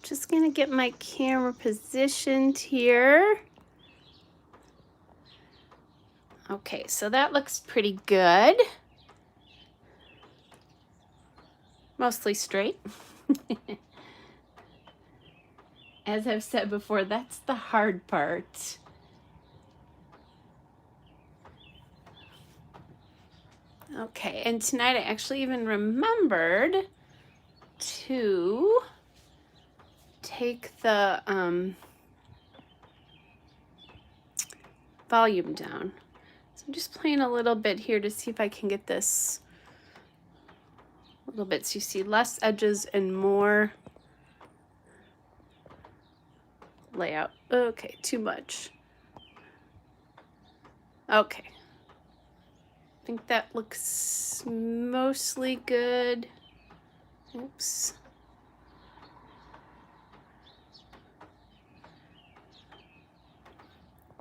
Just gonna get my camera positioned here. Okay, so that looks pretty good. Mostly straight. As I've said before, that's the hard part. Okay, and tonight I actually even remembered to take the volume down. So I'm just playing a little bit here to see if I can get this a little bit so you see less edges and more layout. Okay, too much. Okay. I think that looks mostly good. Oops.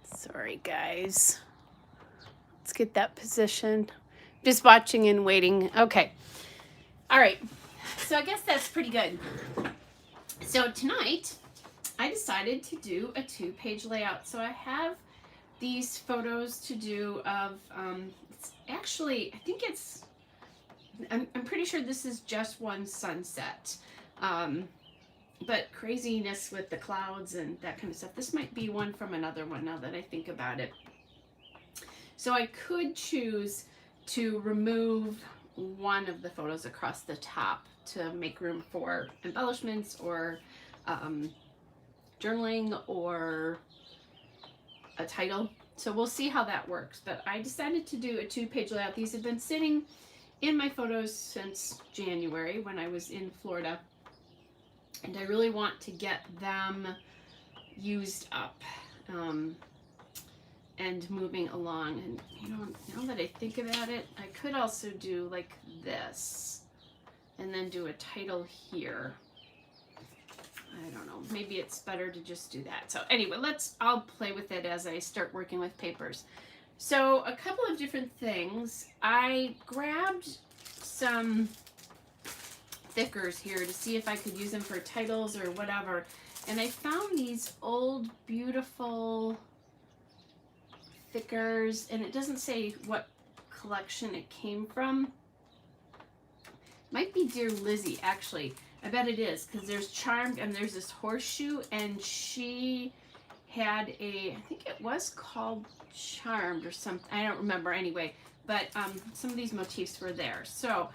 Sorry, guys. Let's get that position. Just watching and waiting. Okay. All right. So I guess that's pretty good. So tonight, I decided to do a 2-page layout. So I have these photos to do of, it's actually, I think it's, I'm pretty sure this is just one sunset. But craziness with the clouds and that kind of stuff. This might be one from another one now that I think about it. So I could choose to remove one of the photos across the top to make room for embellishments or journaling or a title. So we'll see how that works. But I decided to do a 2-page layout. These have been sitting in my photos since January when I was in Florida. And I really want to get them used up and moving along. And you know, now that I think about it, I could also do like this and then do a title here. I don't know, maybe it's better to just do that. So anyway, I'll play with it as I start working with papers. So a couple of different things. I grabbed some thickers here to see if I could use them for titles or whatever. And I found these old, beautiful thickers, and it doesn't say what collection it came from. Might be Dear Lizzie, actually. I bet it is, because there's Charmed and there's this horseshoe, and she had I think it was called Charmed or something. I don't remember anyway, but some of these motifs were there. So,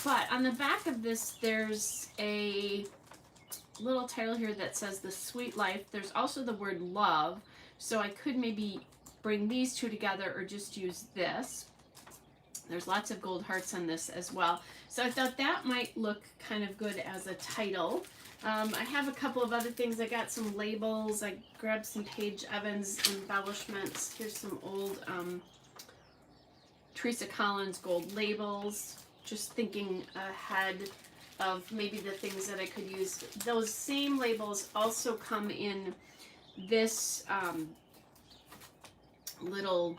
but on the back of this, there's a little title here that says The Sweet Life. There's also the word love, so I could maybe bring these two together or just use this. There's lots of gold hearts on this as well. So I thought that might look kind of good as a title. I have a couple of other things. I got some labels. I grabbed some Paige Evans embellishments. Here's some old Teresa Collins gold labels. Just thinking ahead of maybe the things that I could use. Those same labels also come in this little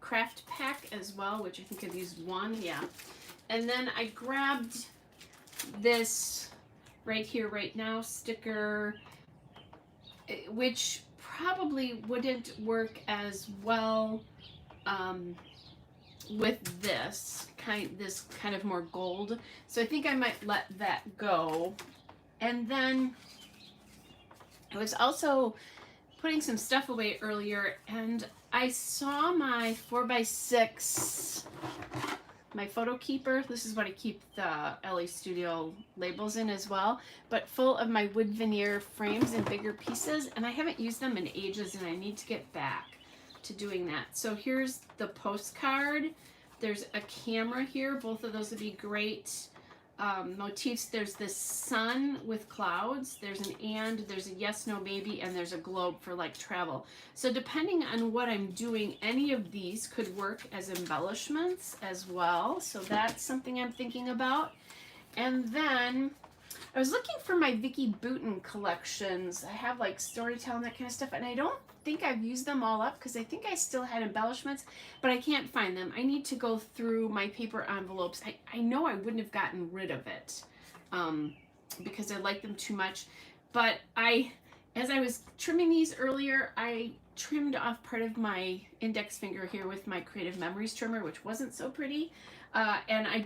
craft pack as well, which I think I've used one, yeah. And then I grabbed this right here, right now sticker, which probably wouldn't work as well with this kind of more gold. So I think I might let that go. And then I was also putting some stuff away earlier, and I saw my 4x6, my photo keeper. This is what I keep the LA Studio labels in as well, but full of my wood veneer frames in bigger pieces, and I haven't used them in ages, and I need to get back to doing that. So here's the postcard. There's a camera here. Both of those would be great motifs. There's this sun with clouds. There's an and, there's a yes, no, maybe, and there's a globe for like travel. So depending on what I'm doing, any of these could work as embellishments as well. So that's something I'm thinking about. And then I was looking for my Vicki Boutin collections. I have like Storytell and that kind of stuff, and I don't think I've used them all up because I think I still had embellishments, but I can't find them. I need to go through my paper envelopes. I know I wouldn't have gotten rid of it because I like them too much, But as I was trimming these earlier, I trimmed off part of my index finger here with my Creative Memories trimmer, which wasn't so pretty. And I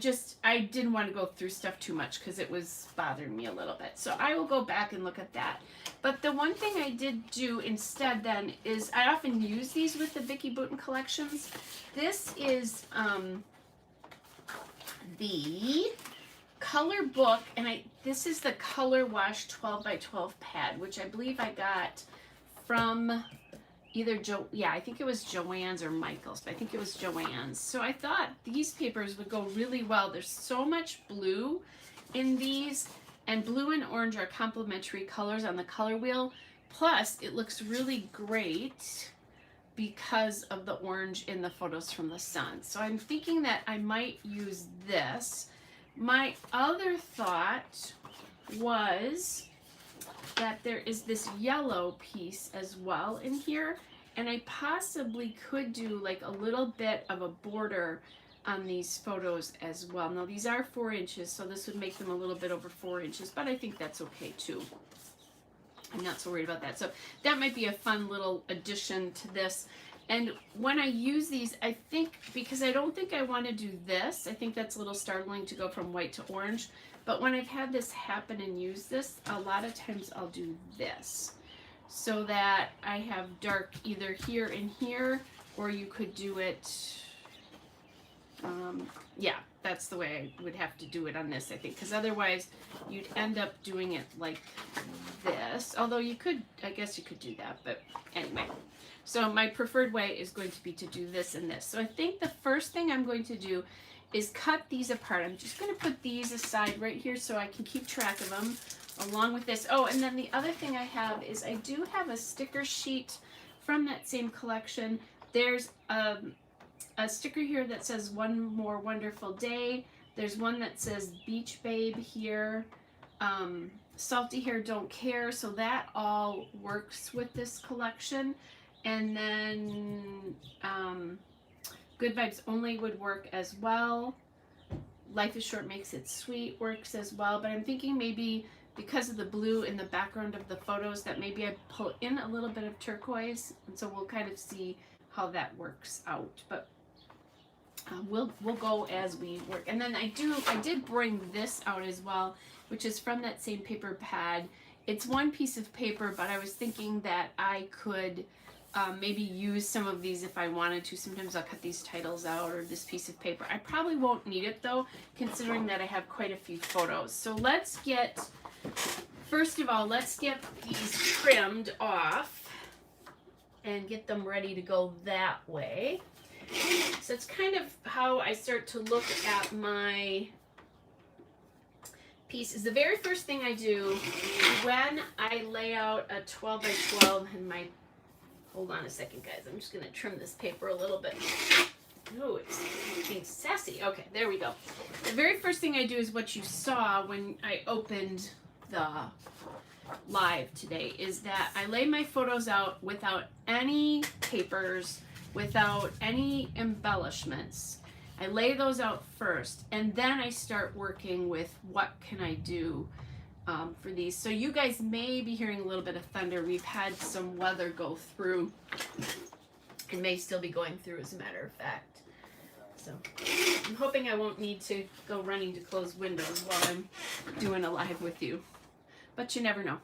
didn't want to go through stuff too much because it was bothering me a little bit. So I will go back and look at that. But the one thing I did do instead then is I often use these with the Vicki Boutin collections. This is the color book, and this is the Color Wash 12 by 12 pad, which I believe I got from either I think it was Joann's or Michael's, but I think it was Joann's. So I thought these papers would go really well. There's so much blue in these, and blue and orange are complementary colors on the color wheel. Plus, it looks really great because of the orange in the photos from the sun. So I'm thinking that I might use this. My other thought was that there is this yellow piece as well in here, and I possibly could do like a little bit of a border on these photos as well. Now these are 4 inches, so this would make them a little bit over 4 inches, but I think that's okay too. I'm not so worried about that. So that might be a fun little addition to this. And when I use these, I think, because I don't think I want to do this, I think that's a little startling to go from white to orange. But when I've had this happen and use this, a lot of times I'll do this. So that I have dark either here and here, or you could do it, yeah, that's the way I would have to do it on this, I think. Because otherwise, you'd end up doing it like this. Although you could, I guess you could do that, but anyway. So my preferred way is going to be to do this and this. So I think the first thing I'm going to do is cut these apart. I'm just going to put these aside right here so I can keep track of them along with this. Oh, and then the other thing I have is I do have a sticker sheet from that same collection. There's a sticker here that says One More Wonderful Day. There's one that says Beach Babe here. Salty Hair Don't Care. So that all works with this collection. And then Good Vibes Only would work as well. Life is Short Makes It Sweet works as well. But I'm thinking maybe because of the blue in the background of the photos that maybe I pull in a little bit of turquoise. And so we'll kind of see how that works out. But we'll go as we work. And then I did bring this out as well, which is from that same paper pad. It's one piece of paper, but I was thinking that I could maybe use some of these if I wanted to. Sometimes I'll cut these titles out or this piece of paper. I probably won't need it though, considering that I have quite a few photos. So first of all, let's get these trimmed off and get them ready to go that way. So it's kind of how I start to look at my piece. Is the very first thing I do when I lay out a 12 by 12 in my, hold on a second guys, I'm just going to trim this paper a little bit. Oh, it's being sassy. Okay, there we go. The very first thing I do is what you saw when I opened the live today, is that I lay my photos out without any papers, without any embellishments. I lay those out first, and then I start working with what can I do for these. So you guys may be hearing a little bit of thunder. We've had some weather go through, and may still be going through as a matter of fact. So I'm hoping I won't need to go running to close windows while I'm doing a live with you, but you never know.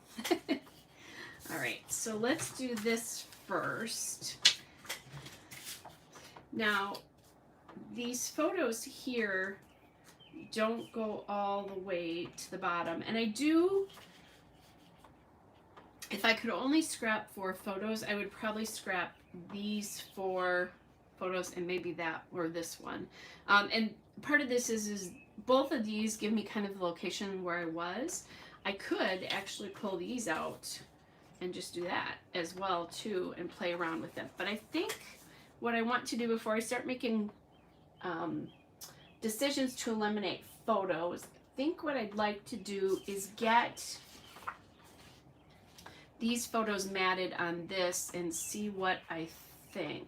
All right, so let's do this first. Now, these photos here don't go all the way to the bottom. And I do, if I could only scrap 4 photos, I would probably scrap these 4 photos and maybe that or this one. And part of this is both of these give me kind of the location where I was. I could actually pull these out and just do that as well too and play around with them. But I think what I want to do before I start making decisions to eliminate photos, I think what I'd like to do is get these photos matted on this and see what I think.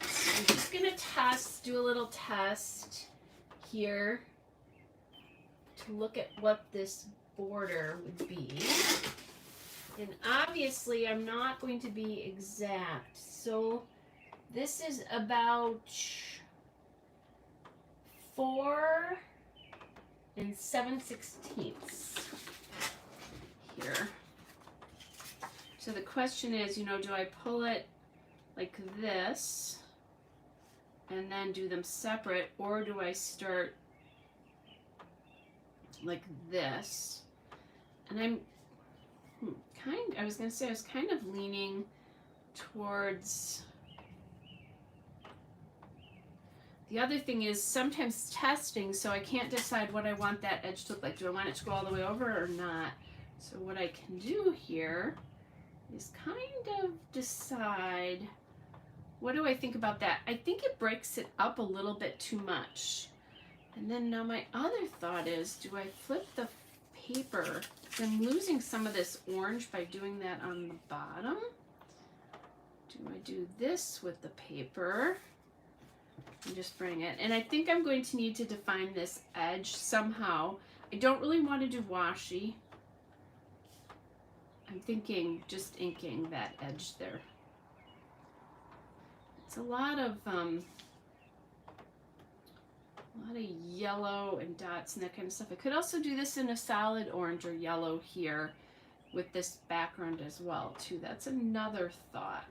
So I'm just going to do a little test here to look at what this border would be. And obviously I'm not going to be exact. So this is about 4 7/16 here. So the question is, you know, do I pull it like this and then do them separate, or do I start like this? And I'm I was kind of leaning towards. The other thing is sometimes testing, so I can't decide what I want that edge to look like. Do I want it to go all the way over or not? So what I can do here is kind of decide, what do I think about that? I think it breaks it up a little bit too much. And then now my other thought is, do I flip the paper? I'm losing some of this orange by doing that on the bottom. Do I do this with the paper and just bring it? And I think I'm going to need to define this edge somehow. I don't really want to do washi. I'm thinking just inking that edge there. It's a lot of yellow and dots and that kind of stuff. I could also do this in a solid orange or yellow here with this background as well too. That's another thought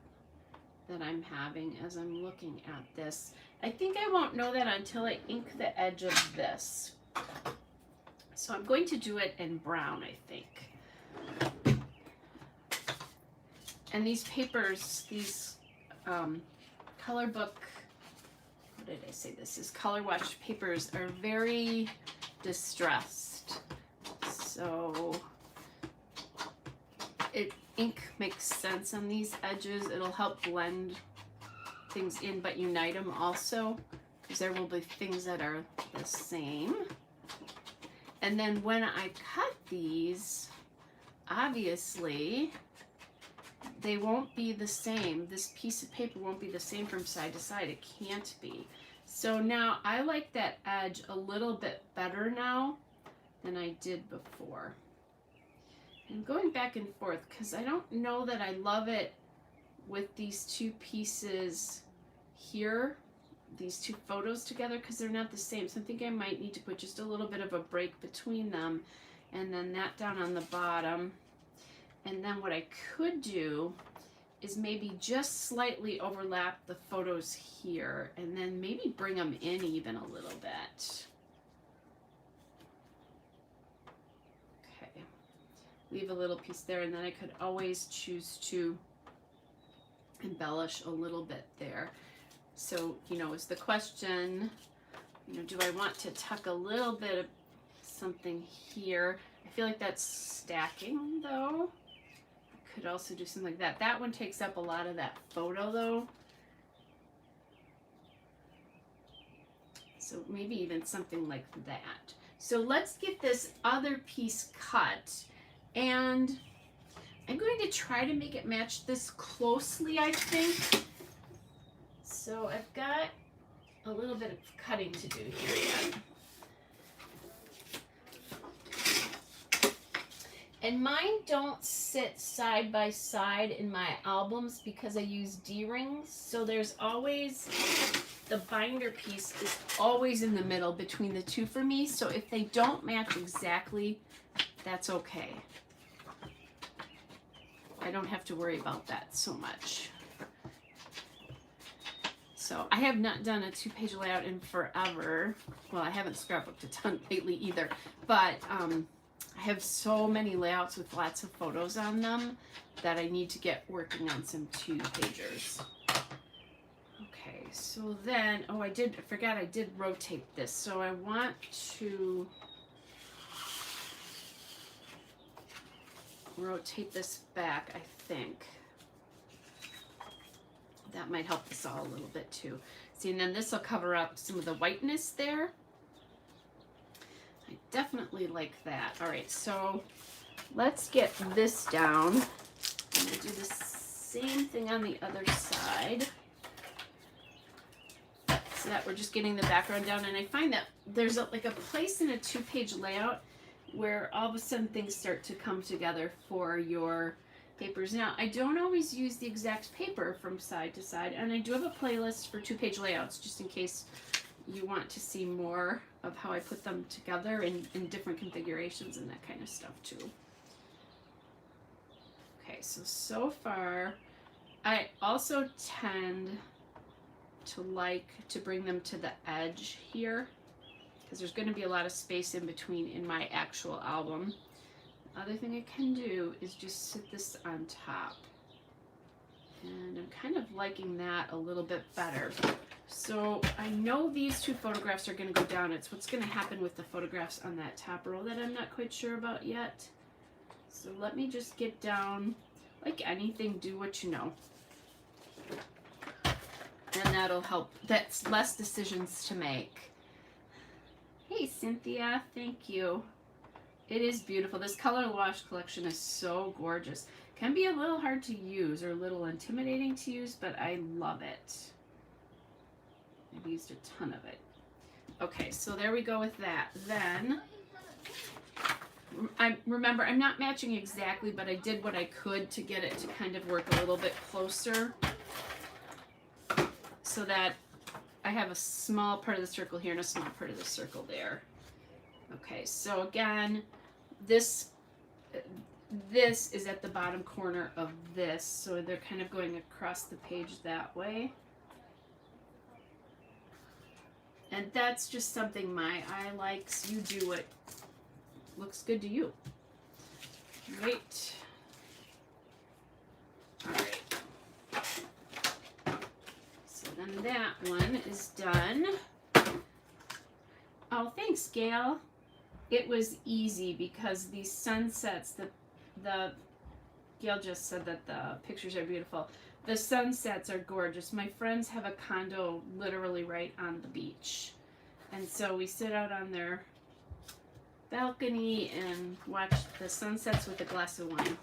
that I'm having as I'm looking at this. I think I won't know that until I ink the edge of this. So I'm going to do it in brown, I think. And these papers, these color book, what did I say? This is color wash papers, are very distressed. So ink makes sense on these edges. It'll help blend things in, but unite them also, because there will be things that are the same. And then when I cut these, obviously, they won't be the same. This piece of paper won't be the same from side to side. It can't be. So now I like that edge a little bit better now than I did before. And going back and forth, because I don't know that I love it with these two pieces here, these two photos together, because they're not the same. So I think I might need to put just a little bit of a break between them, and then that down on the bottom. And then what I could do is maybe just slightly overlap the photos here, and then maybe bring them in even a little bit. Okay, leave a little piece there, and then I could always choose to embellish a little bit there. So, you know, is the question, you know, do I want to tuck a little bit of something here? I feel like that's stacking though. Could also do something like that. That one takes up a lot of that photo though. So maybe even something like that. So let's get this other piece cut, and I'm going to try to make it match this closely, I think. So I've got a little bit of cutting to do here yet. And mine don't sit side by side in my albums because I use D-rings. So there's always, the binder piece is always in the middle between the two for me. So if they don't match exactly, that's okay. I don't have to worry about that so much. So I have not done a 2-page layout in forever. Well, I haven't scrapbooked a ton lately either, but I have so many layouts with lots of photos on them that I need to get working on some 2-pagers. Okay, so then, oh, I forgot I did rotate this. So I want to rotate this back, I think. That might help this all a little bit too. See, and then this will cover up some of the whiteness there. I definitely like that. All right, so let's get this down. I'm gonna do the same thing on the other side, so that we're just getting the background down. And I find that there's like a place in a 2-page layout where all of a sudden things start to come together for your papers. Now, I don't always use the exact paper from side to side, and I do have a playlist for 2-page layouts just in case you want to see more of how I put them together in different configurations and that kind of stuff too. Okay, so far, I also tend to like to bring them to the edge here because there's going to be a lot of space in between in my actual album. The other thing I can do is just sit this on top. And I'm kind of liking that a little bit better. So I know these 2 photographs are going to go down. It's what's going to happen with the photographs on that top row that I'm not quite sure about yet. So let me just get down. Like anything, do what you know. And that'll help. That's less decisions to make. Hey, Cynthia. Thank you. It is beautiful. This color wash collection is so gorgeous. Can be a little hard to use or a little intimidating to use, but I love it. I've used a ton of it. Okay, so there we go with that. Then, remember, I'm not matching exactly, but I did what I could to get it to kind of work a little bit closer so that I have a small part of the circle here and a small part of the circle there. Okay, so again, this is at the bottom corner of this, so they're kind of going across the page that way. And that's just something my eye likes. You do what looks good to you. Right. All right. So then that one is done. Oh, thanks, Gail. It was easy because these sunsets, Gail just said that the pictures are beautiful. The sunsets are gorgeous. My friends have a condo literally right on the beach. And so we sit out on their balcony and watch the sunsets with a glass of wine.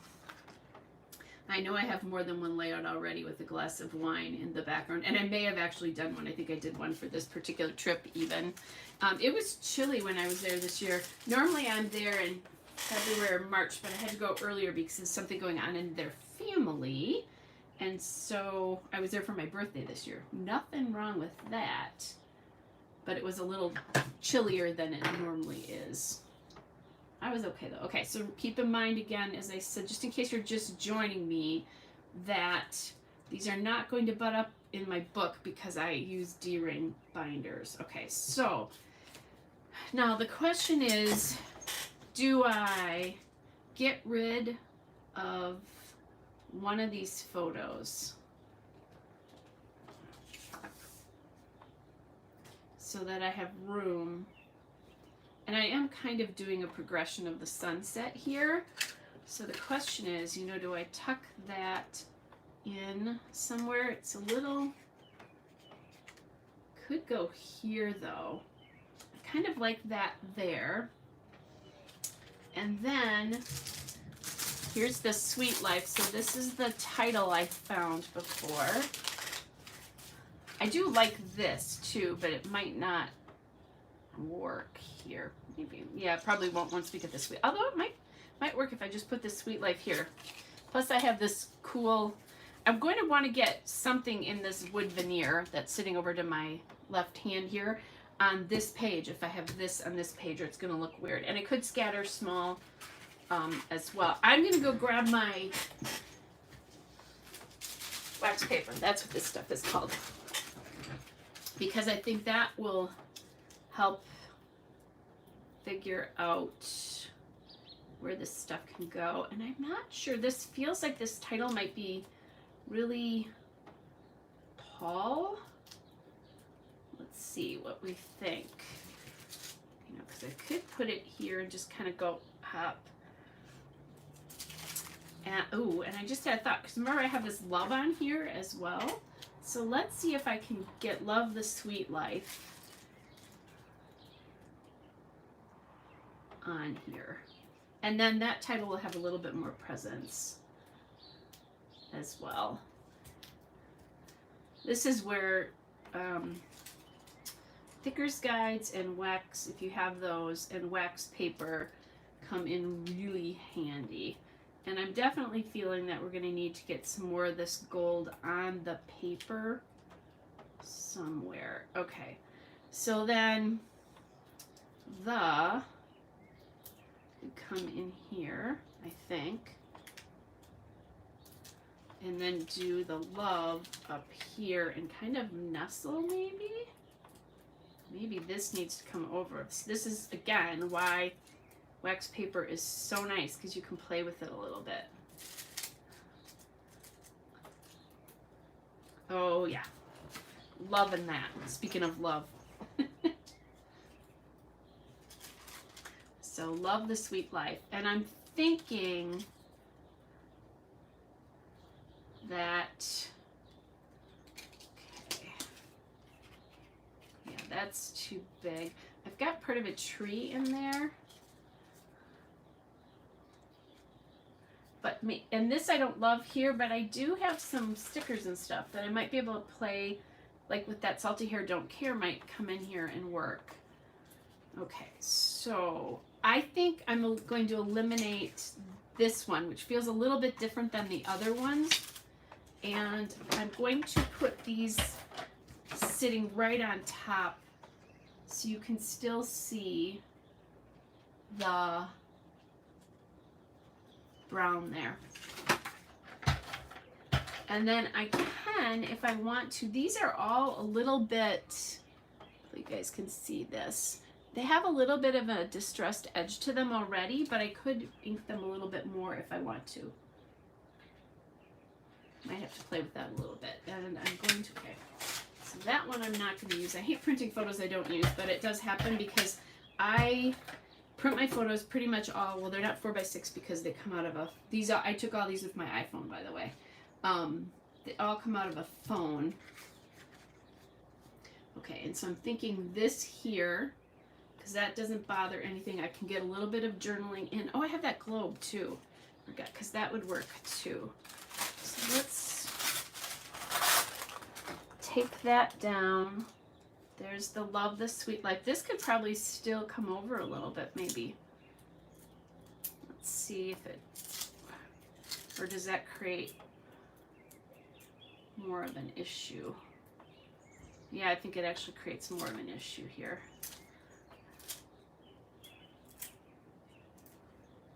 I know I have more than one layout already with a glass of wine in the background. And I may have actually done one. I think I did one for this particular trip even. It was chilly when I was there this year. Normally I'm there in February or March, but I had to go earlier because there's something going on in their family. And so I was there for my birthday this year. Nothing wrong with that. But it was a little chillier than it normally is. I was okay though. Okay, so keep in mind again, as I said, just in case you're just joining me, that these are not going to butt up in my book because I use D-ring binders. Okay, so now the question is, do I get rid of one of these photos so that I have room? And I am kind of doing a progression of the sunset here. So the question is, do I tuck that in somewhere? It's a little, could go here though. I kind of like that there. And then here's the Sweet Life. So this is the title I found before. I do like this too, but it might not work here. Maybe, yeah, it probably won't once we get this sweet. Although it might work if I just put this Sweet Life here. Plus I have this cool, I'm going to want to get something in this wood veneer that's sitting over to my left hand here on this page. If I have this on this page, or it's going to look weird. And it could scatter small as well. I'm going to go grab my wax paper. That's what this stuff is called. Because I think that will help figure out where this stuff can go. And I'm not sure, this feels like this title might be really tall. Let's see what we think. Because I could put it here and just kind of go up. And, and I just had a thought, because remember I have this love on here as well. So let's see if I can get Love the Sweet Life on here. And then that title will have a little bit more presence as well. This is where Thicker's Guides and wax, if you have those, and wax paper come in really handy. And I'm definitely feeling that we're going to need to get some more of this gold on the paper somewhere. Okay, so then the would come in here, I think, and then do the love up here and kind of nestle maybe. Maybe this needs to come over. This is, again, why wax paper is so nice, because you can play with it a little bit. Oh, yeah. Loving that. Speaking of love. So, love the sweet life. And I'm thinking that... Okay. Yeah, that's too big. I've got part of a tree in there. But and this I don't love here, but I do have some stickers and stuff that I might be able to play, like with that Salty Hair Don't Care might come in here and work. Okay, so I think I'm going to eliminate this one, which feels a little bit different than the other ones. And I'm going to put these sitting right on top so you can still see the brown there. And then I can, if I want to, these are all a little bit, you guys can see this. They have a little bit of a distressed edge to them already, but I could ink them a little bit more if I want to. Might have to play with that a little bit. And I'm going to, okay. So that one I'm not going to use. I hate printing photos I don't use, but it does happen because I print my photos pretty much all, well, they're not 4x6 because they come out of a, these are, I took all these with my iPhone, by the way. They all come out of a phone. Okay, and so I'm thinking this here, because that doesn't bother anything. I can get a little bit of journaling in. Oh, I have that globe too. Forgot, because that would work too. So let's take that down. There's the love, the sweet life. This could probably still come over a little bit, maybe. Let's see if it, or does that create more of an issue? Yeah, I think it actually creates more of an issue here.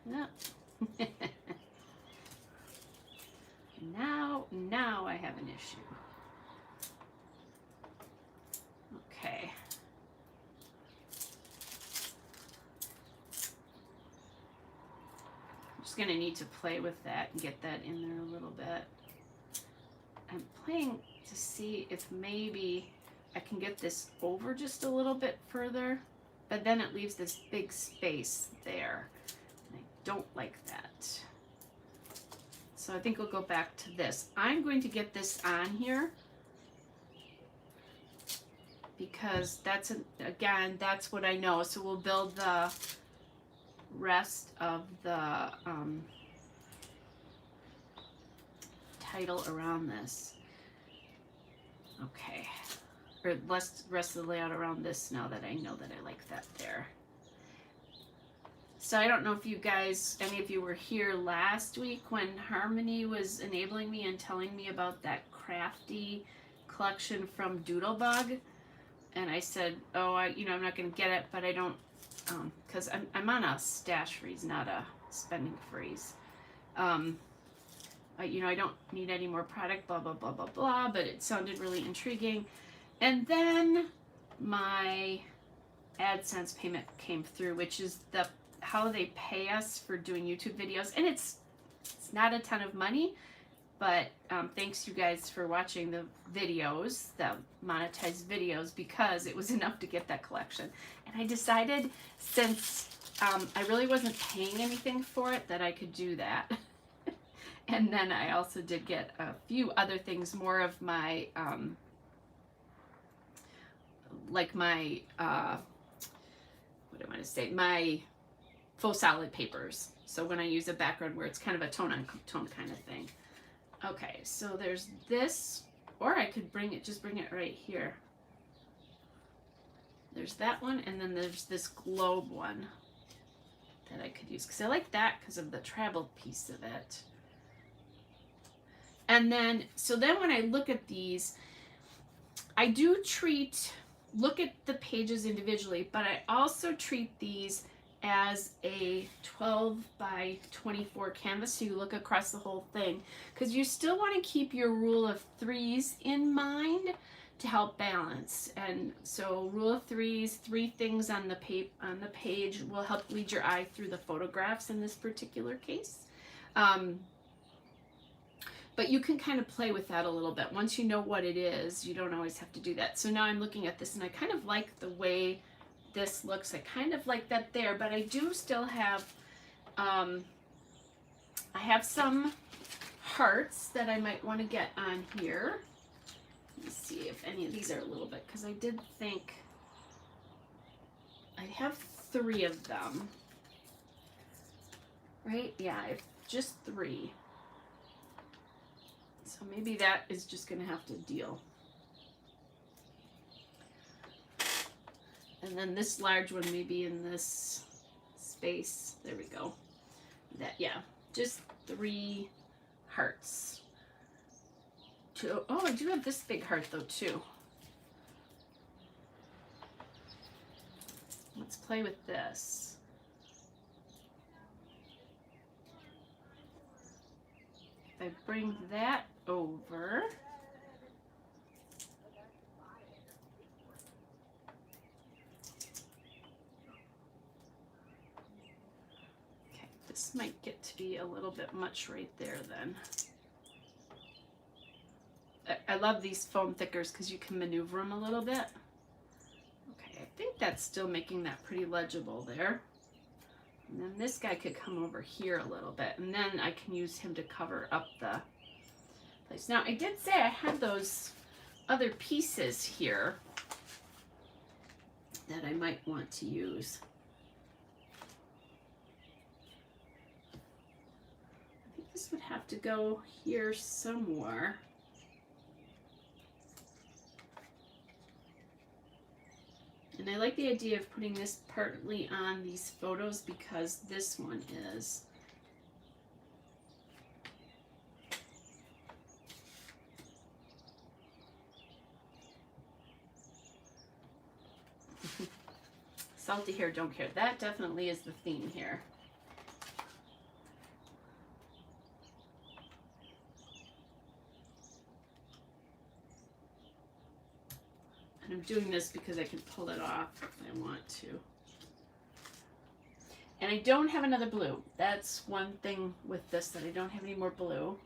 Yeah. Now I have an issue. Okay. I'm just going to need to play with that and get that in there a little bit. I'm playing to see if maybe I can get this over just a little bit further, but then it leaves this big space there. And I don't like that. So I think we'll go back to this. I'm going to get this on here because that's, again, that's what I know. So we'll build the rest of the title around this. Okay. Or rest of the layout around this now that I know that I like that there. So I don't know if you guys, any of you were here last week when Harmony was enabling me and telling me about that crafty collection from Doodlebug. And I said, oh, I'm not going to get it, but I don't, because I'm on a stash freeze, not a spending freeze. I don't need any more product, blah, blah, blah, blah, blah, but it sounded really intriguing. And then my AdSense payment came through, which is how they pay us for doing YouTube videos. And it's not a ton of money, but thanks you guys for watching the videos, the monetized videos, because it was enough to get that collection. And I decided, since I really wasn't paying anything for it, that I could do that. And then I also did get a few other things, more of my, like my, what do I want to say, my faux solid papers. So when I use a background where it's kind of a tone on tone kind of thing. Okay, so there's this, or I could just bring it right here. There's that one, and then there's this globe one that I could use, because I like that because of the travel piece of it. And then, so then when I look at these, I do look at the pages individually, but I also treat these as a 12 by 24 canvas, so you look across the whole thing, because you still want to keep your rule of threes in mind to help balance. And so rule of threes, 3 things on the page will help lead your eye through the photographs in this particular case. But you can kind of play with that a little bit. Once you know what it is, you don't always have to do that. So now I'm looking at this and I kind of like the way this looks. I kind of like that there, but I do still have, I have some hearts that I might want to get on here. Let me see if any of these are a little bit, because I did think I have 3 of them. Right? Yeah, I have just 3. So maybe that is just going to have to deal. And then this large one maybe in this space. There we go. That, yeah, just 3 hearts. Oh, I do have this big heart though too. Let's play with this. If I bring that over, okay, this might get to be a little bit much right there then. I love these foam thickers because you can maneuver them a little bit. Okay, I think that's still making that pretty legible there. And then this guy could come over here a little bit, and then I can use him to cover up the place. Now, I did say I had those other pieces here that I might want to use. I think this would have to go here somewhere. And I like the idea of putting this partly on these photos because this one is. Salty hair, don't care. That definitely is the theme here. And I'm doing this because I can pull it off if I want to. And I don't have another blue. That's one thing with this, that I don't have any more blue.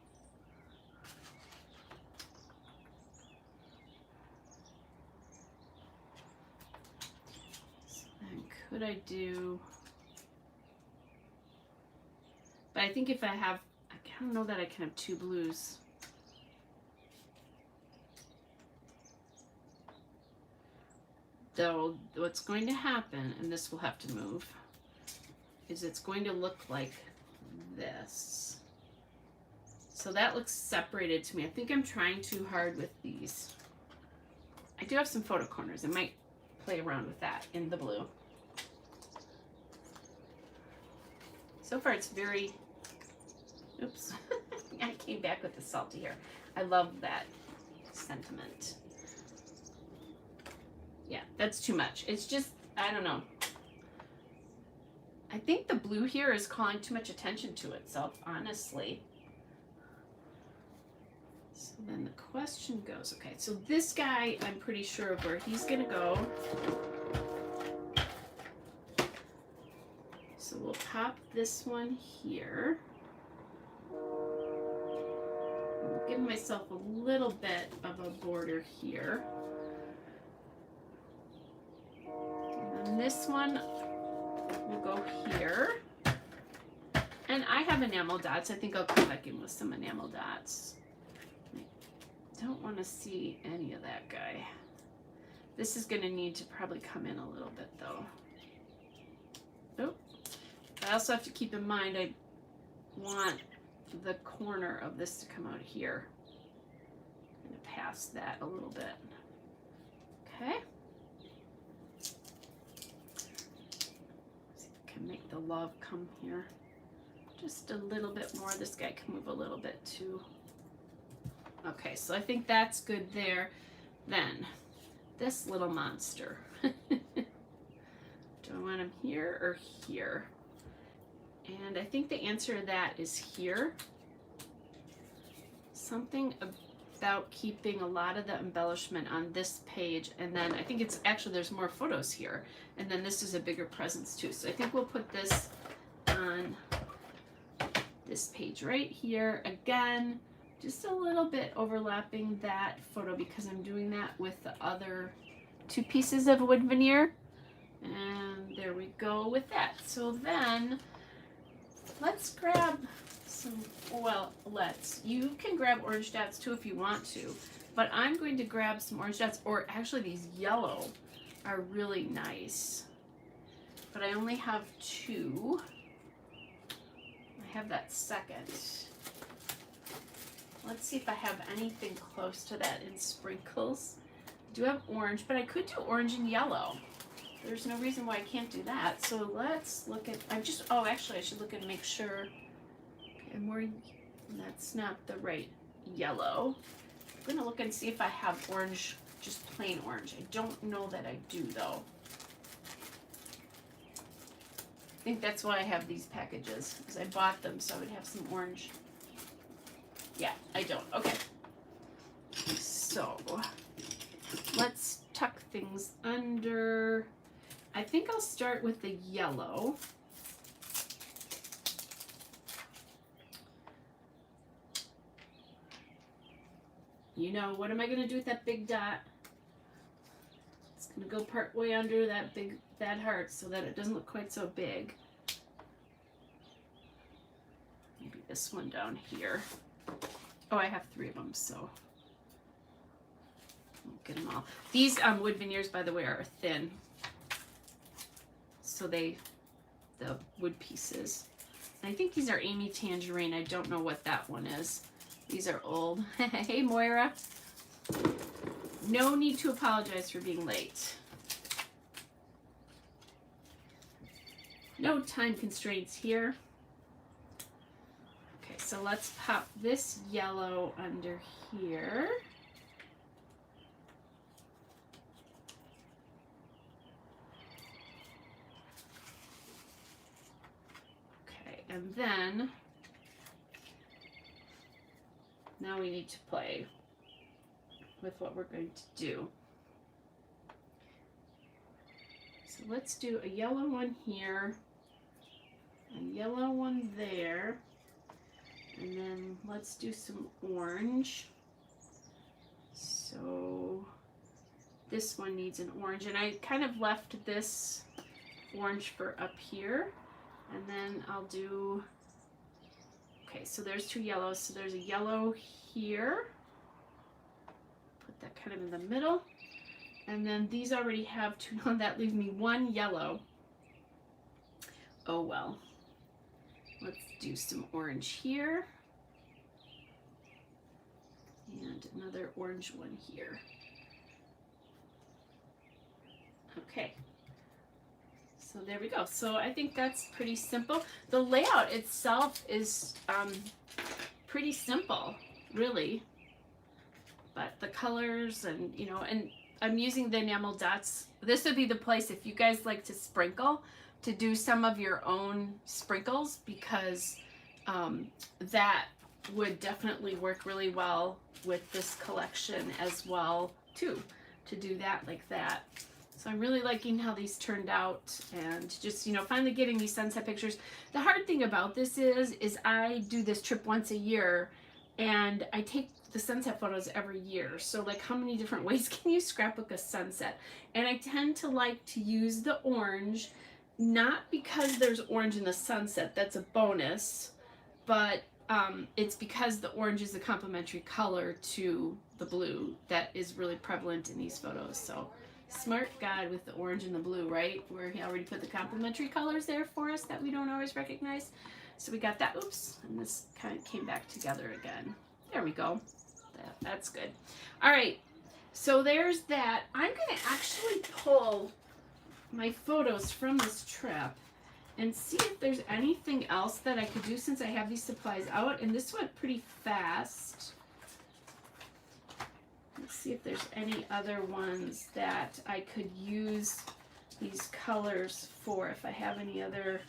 So then could I do... But I think if I have... I don't know that I can have 2 blues. Though what's going to happen, and this will have to move, is it's going to look like this. So that looks separated to me. I think I'm trying too hard with these. I do have some photo corners. I might play around with that in the blue. So far it's very, oops, I came back with the salty hair. I love that sentiment. Yeah, that's too much. It's just, I don't know. I think the blue here is calling too much attention to itself, honestly. So then the question goes, okay, so this guy, I'm pretty sure of where he's gonna go. So we'll pop this one here. I'll give myself a little bit of a border here. And this one will go here. And I have enamel dots. I think I'll come back in with some enamel dots. I don't want to see any of that guy. This is going to need to probably come in a little bit though. Oh, I also have to keep in mind I want the corner of this to come out here. I'm going to pass that a little bit. Okay. can make the love come here just a little bit more. This guy can move a little bit too. Okay, so I think that's good there. Then this little monster. Do I want him here or here? And I think the answer to that is here. Something about keeping a lot of the embellishment on this page, and then I think it's actually there's more photos here, and then this is a bigger presence too. So I think we'll put this on this page right here again, just a little bit overlapping that photo because I'm doing that with the other two pieces of wood veneer. And there we go with that. So then let's grab some, well, you can grab orange dots too if you want to, but I'm going to grab some orange dots, or actually these yellow are really nice, but I only have 2. I have that second. Let's see if I have anything close to that in sprinkles. I do have orange, but I could do orange and yellow. There's no reason why I can't do that. So let's look at, actually I should look and make sure. Okay, that's not the right yellow. I'm gonna look and see if I have orange, just plain orange. I don't know that I do though. I think that's why I have these packages, because I bought them so I would have some orange. Yeah, I don't. Okay. So let's tuck things under. I think I'll start with the yellow. You know, what am I going to do with that big dot? It's going to go part way under that heart so that it doesn't look quite so big. Maybe this one down here. Oh, I have 3 of them, so I'll get them all. These wood veneers, by the way, are thin. So the wood pieces. I think these are Amy Tangerine. I don't know what that one is. These are old. Hey, Moira. No need to apologize for being late. No time constraints here. Okay, so let's pop this yellow under here. Okay, and then now we need to play with what we're going to do. So let's do a yellow one here, a yellow one there, and then let's do some orange. So this one needs an orange, and I kind of left this orange for up here, and then I'll do, okay, so there's 2 yellows, so there's a yellow here, put that kind of in the middle, and then these already have 2, no, that leaves me 1 yellow. Oh well, let's do some orange here, and another orange one here. Okay. So there we go. So I think that's pretty simple. The layout itself is pretty simple, really. But the colors and, you know, and I'm using the enamel dots. This would be the place if you guys like to sprinkle, to do some of your own sprinkles, because that would definitely work really well with this collection as well, too, to do that like that. So I'm really liking how these turned out, and just, you know, finally getting these sunset pictures. The hard thing about this is I do this trip once a year, and I take the sunset photos every year. So like, how many different ways can you scrapbook a sunset? And I tend to like to use the orange, not because there's orange in the sunset, that's a bonus, but it's because the orange is a complementary color to the blue that is really prevalent in these photos. So smart guy with the orange and the blue, right? Where he already put the complementary colors there for us that we don't always recognize. So we got that, oops, and this kind of came back together again. There we go. That's good. All right, so there's that. I'm gonna actually pull my photos from this trip, and see if there's anything else that I could do since I have these supplies out. And this went pretty fast. Let's see if there's any other ones that I could use these colors for, if I have any other.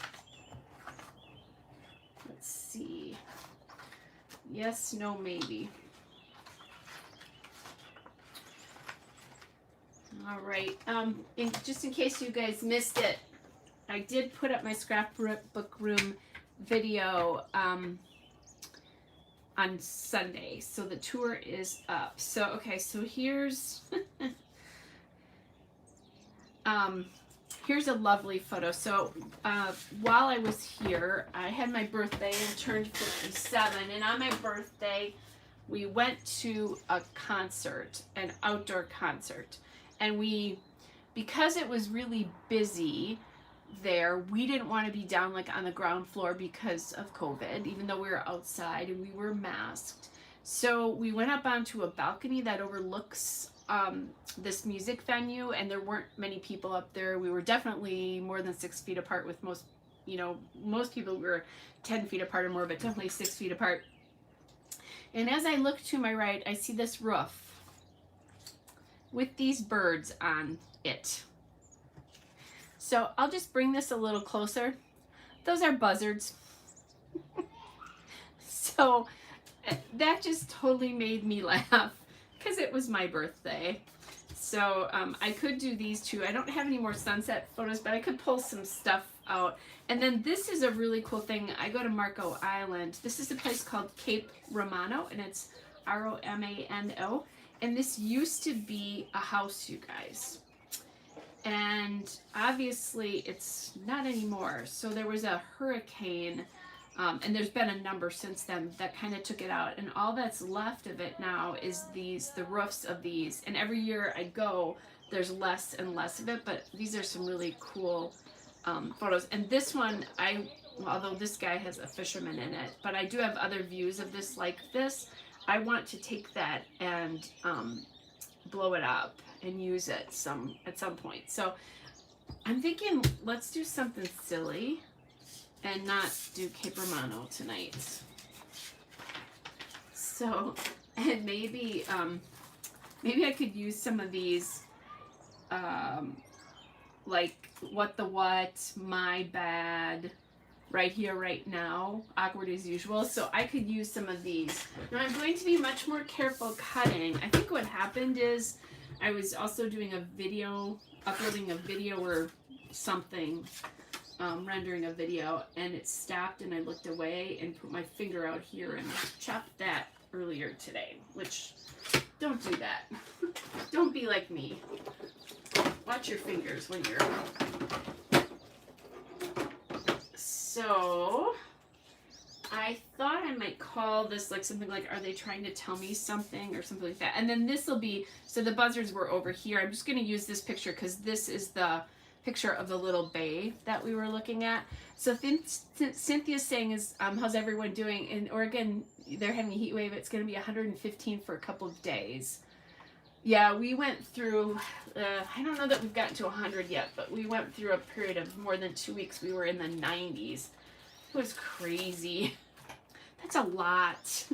Let's see. Yes, no, maybe. All right. Just in case you guys missed it, I did put up my scrapbook room video on Sunday, so the tour is up. So okay, so here's here's a lovely photo. So while I was here, I had my birthday and turned 57, and on my birthday we went to a concert, an outdoor concert, and because it was really busy there, we didn't want to be down like on the ground floor because of COVID, even though we were outside and we were masked. So we went up onto a balcony that overlooks this music venue, and there weren't many people up there. We were definitely more than 6 feet apart with most people were 10 feet apart or more, but definitely 6 feet apart. And as I look to my right, I see this roof with these birds on it. So I'll just bring this a little closer. Those are buzzards. So that just totally made me laugh because it was my birthday. So I could do these two. I don't have any more sunset photos, but I could pull some stuff out. And then this is a really cool thing. I go to Marco Island. This is a place called Cape Romano, and it's Romano. And this used to be a house, you guys. And obviously it's not anymore. So there was a hurricane, and there's been a number since then that kind of took it out. And all that's left of it now is the roofs of these. And every year I go, there's less and less of it. But these are some really cool photos. And this one, although this guy has a fisherman in it, but I do have other views of this like this. I want to take that and blow it up and use it at some point. So I'm thinking let's do something silly and not do Cape Romano tonight. So, and maybe I could use some of these like what, my bad, right here, right now, awkward as usual. So I could use some of these. Now I'm going to be much more careful cutting. I think what happened is I was also doing a video, uploading a video or something, rendering a video, and it stopped and I looked away and put my finger out here and chopped that earlier today, which, don't do that. Don't be like me. Watch your fingers when you're... So I thought I might call this like something like, are they trying to tell me something, or something like that. And then this will be, so the buzzards were over here. I'm just going to use this picture because this is the picture of the little bay that we were looking at. So Cynthia's saying is, how's everyone doing? In Oregon, they're having a heat wave. It's going to be 115 for a couple of days. Yeah, we went through, I don't know that we've gotten to 100 yet, but we went through a period of more than 2 weeks. We were in the 90s. It was crazy. That's a lot.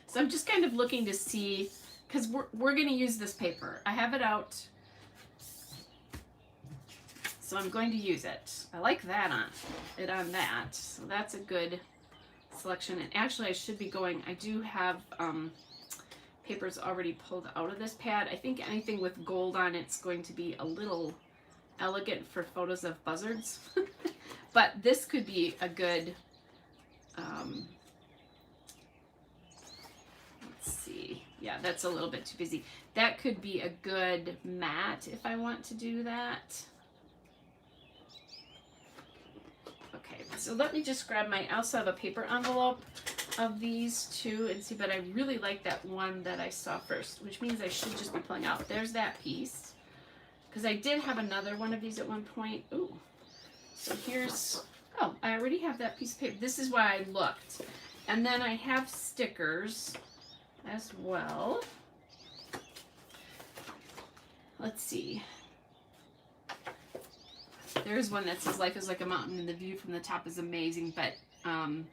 So I'm just kind of looking to see, because we're going to use this paper. I have it out. So I'm going to use it. I like that on that. So that's a good selection. And actually I should be going, I do have papers already pulled out of this pad. I think anything with gold on it's going to be a little elegant for photos of buzzards. But this could be a good, let's see. Yeah, that's a little bit too busy. That could be a good mat if I want to do that. Okay, so let me just grab I also have a paper envelope of these two and see, but I really like that one that I saw first, which means I should just be pulling out. There's that piece, because I did have another one of these at one point. Ooh, so here's, oh, I already have that piece of paper. This is why I looked. And then I have stickers as well. Let's see. There's one that says life is like a mountain and the view from the top is amazing, but I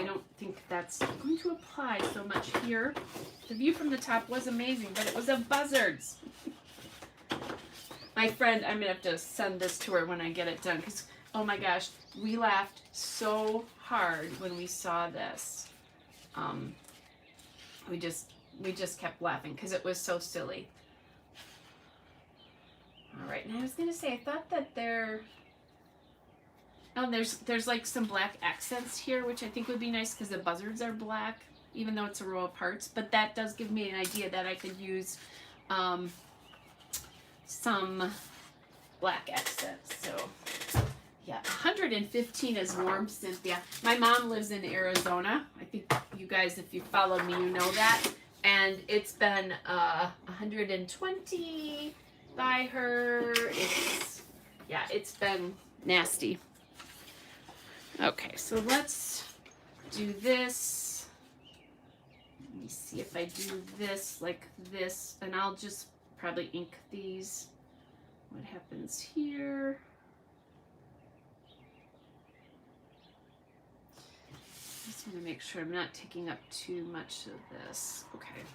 don't think that's going to apply so much here. The view from the top was amazing, but it was of buzzards. My friend, I'm going to have to send this to her when I get it done, because, oh my gosh, we laughed so hard when we saw this. We just kept laughing because it was so silly. All right, and I was going to say, I thought that there's like some black accents here, which I think would be nice because the buzzards are black, even though it's a row of hearts. But that does give me an idea that I could use some black accents. So yeah, 115 is warm, Cynthia. My mom lives in Arizona. I think you guys, if you follow me, you know that. And it's been 120 by her. It's been nasty. Okay, so let's do this. Let me see if I do this like this, and I'll just probably ink these. What happens here? I just want to make sure I'm not taking up too much of this. Okay.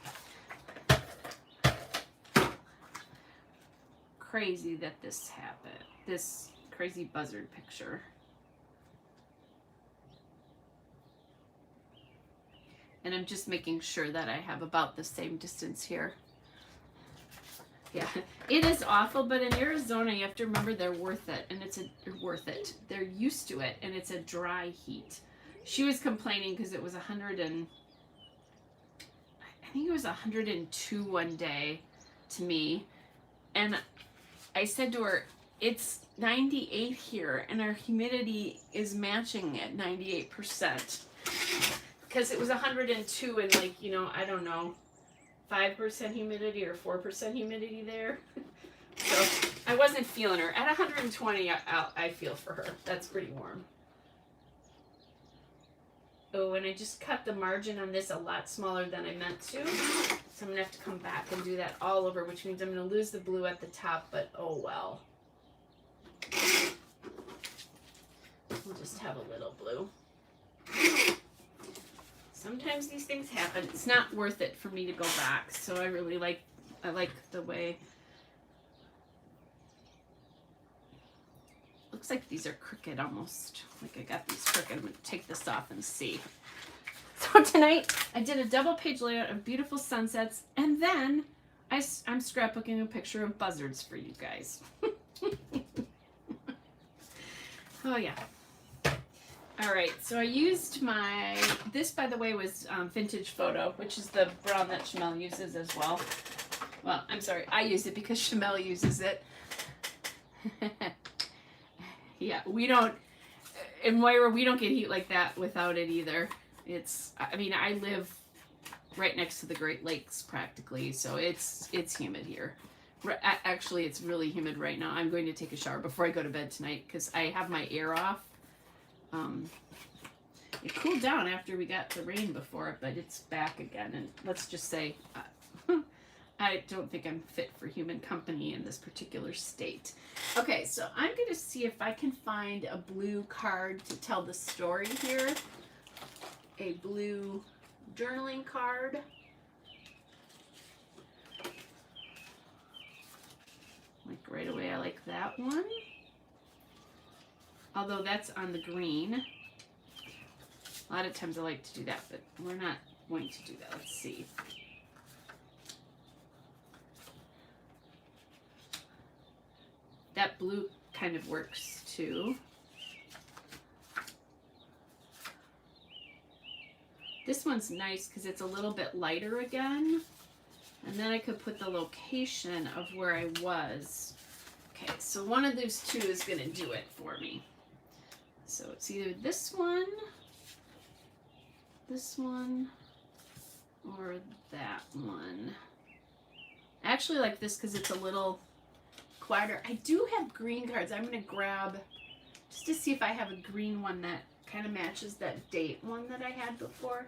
Crazy that this happened. This crazy buzzard picture. And I'm just making sure that I have about the same distance here. Yeah, it is awful, but in Arizona, you have to remember they're worth it, and worth it. They're used to it, and it's a dry heat. She was complaining because it was 100 and I think it was 102 one day to me, and I said to her, it's 98 here, and our humidity is matching at 98%. Because it was 102 and like, I don't know, 5% humidity or 4% humidity there. So I wasn't feeling her. At 120, I feel for her. That's pretty warm. Oh, and I just cut the margin on this a lot smaller than I meant to. So I'm going to have to come back and do that all over, which means I'm going to lose the blue at the top, but oh well. We'll just have a little blue. Sometimes these things happen. It's not worth it for me to go back. So I really like the way. Looks like these are crooked almost. Like I got these crooked. I'm going to take this off and see. So tonight I did a double page layout of beautiful sunsets, and then I'm scrapbooking a picture of buzzards for you guys. Oh yeah. All right, so I used this by the way was Vintage Photo, which is the brown that Shamel uses as well. Well, I'm sorry, I use it because Shamel uses it. Yeah, in Moira, we don't get heat like that without it either. I live right next to the Great Lakes practically, so it's humid here. Actually, it's really humid right now. I'm going to take a shower before I go to bed tonight because I have my air off. It cooled down after we got the rain before, but it's back again. And let's just say, I don't think I'm fit for human company in this particular state. Okay, so I'm going to see if I can find a blue card to tell the story here. A blue journaling card. Like right away, I like that one. Although that's on the green. A lot of times I like to do that, but we're not going to do that. Let's see. That blue kind of works too. This one's nice because it's a little bit lighter again. And then I could put the location of where I was. Okay, so one of those two is going to do it for me. So it's either this one, or that one. I actually like this because it's a little quieter. I do have green cards. I'm going to grab, just to see if I have a green one that kind of matches that date one that I had before.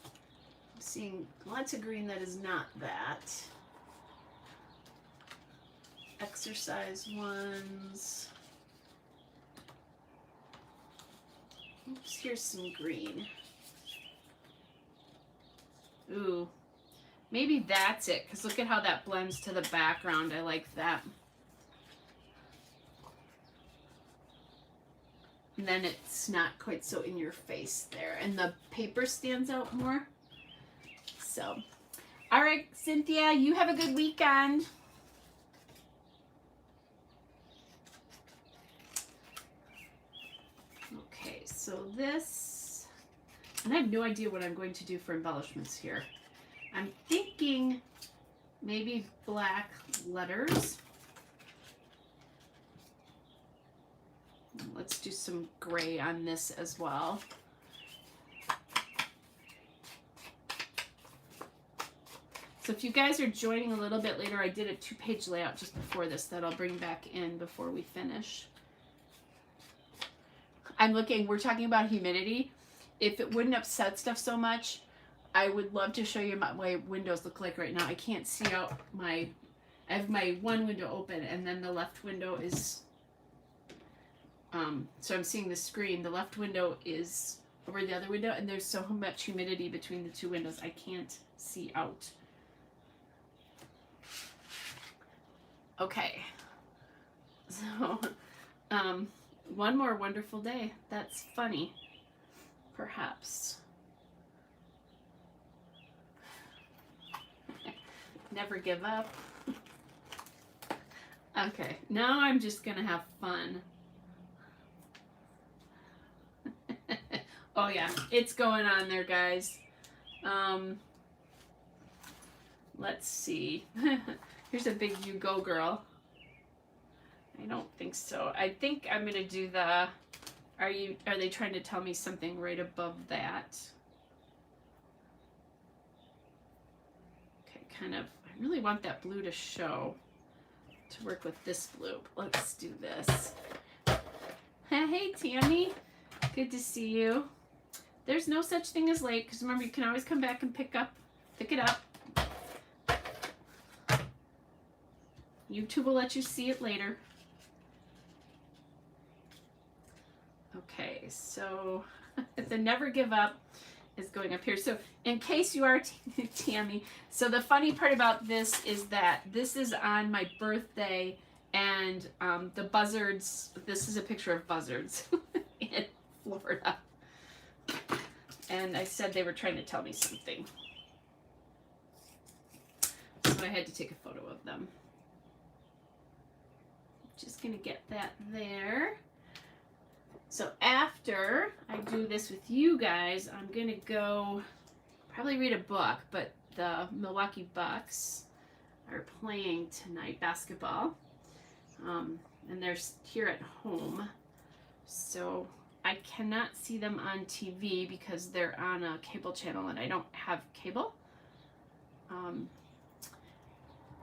I'm seeing lots of green that is not that. exercise ones. Oops, here's some green. Ooh, maybe that's it, because look at how that blends to the background. I like that. And then it's not quite so in your face there. And the paper stands out more. So, all right, Cynthia, you have a good weekend. Okay, so this, and I have no idea what I'm going to do for embellishments here. I'm thinking maybe black letters. Let's do some gray on this as well. So if you guys are joining a little bit later, I did a 2-page layout just before this that I'll bring back in before we finish. I'm looking, we're talking about humidity. If it wouldn't upset stuff so much, I would love to show you what my windows look like right now. I can't see out I have my one window open, and then the left window is, so I'm seeing the screen. The left window is over the other window, and there's so much humidity between the two windows, I can't see out. Okay, so, one more wonderful day. That's funny, perhaps. Never give up. Okay, now I'm just gonna have fun. Oh yeah, it's going on there, guys. Let's see. Here's a big you go girl. I don't think so. I think I'm gonna do the, are they trying to tell me something right above that? Okay, kind of, I really want that blue to show, to work with this blue. Let's do this. Hey Tammy, good to see you. There's no such thing as late, because remember, you can always come back and pick it up. YouTube will let you see it later. Okay, so the never give up is going up here. So in case you are Tammy, so the funny part about this is that this is on my birthday, and the buzzards, this is a picture of buzzards in Florida. And I said they were trying to tell me something. So I had to take a photo of them. Just gonna get that there. So after I do this with you guys, I'm gonna go probably read a book, but the Milwaukee Bucks are playing tonight, basketball. And they're here at home. So I cannot see them on TV because they're on a cable channel and I don't have cable.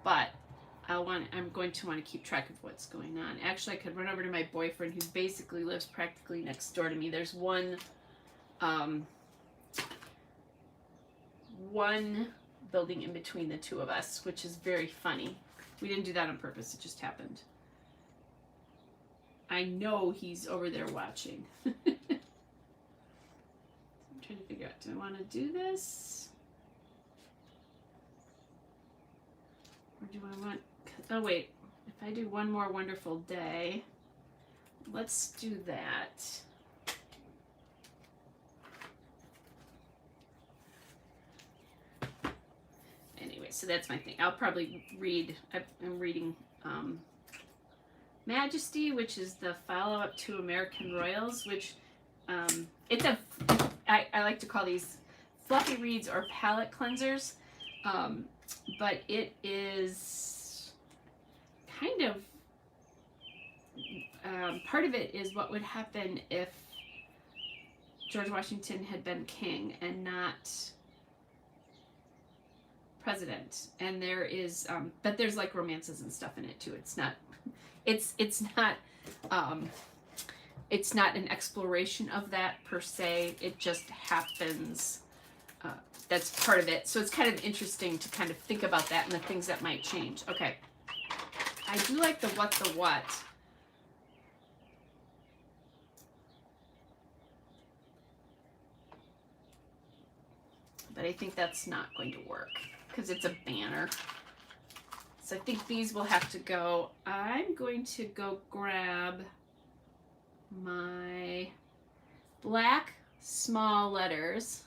But I'm going to want to keep track of what's going on. Actually, I could run over to my boyfriend, who basically lives practically next door to me. There's one building in between the two of us, which is very funny. We didn't do that on purpose. It just happened. I know he's over there watching. I'm trying to figure out, do I want to do this? Or do I want... Oh, wait. If I do one more wonderful day, let's do that. Anyway, so that's my thing. I'll probably read... I'm reading Majesty, which is the follow-up to American Royals, which it's a... I like to call these fluffy reads or palette cleansers. But it is kind of, part of it is what would happen if George Washington had been king and not president. And there is, but there's like romances and stuff in it too. It's not an exploration of that per se. It just happens. That's part of it. So it's kind of interesting to kind of think about that and the things that might change. Okay. I do like the what the what. But I think that's not going to work because it's a banner. So I think these will have to go. I'm going to go grab my black small letters.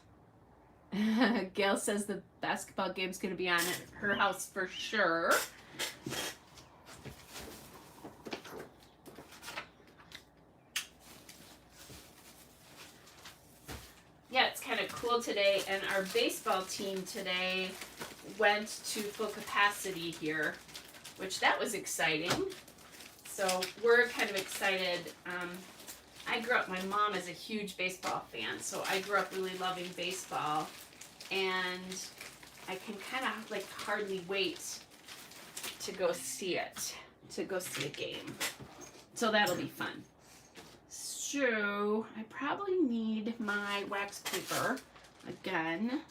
Gail says the basketball game's going to be on at her house for sure. Yeah, it's kind of cool today, and our baseball team today went to full capacity here, which that was exciting. So we're kind of excited. I grew up, my mom is a huge baseball fan, so I grew up really loving baseball, and I can kind of like hardly wait to go see it, to go see a game. So that'll be fun. So I probably need my wax paper again.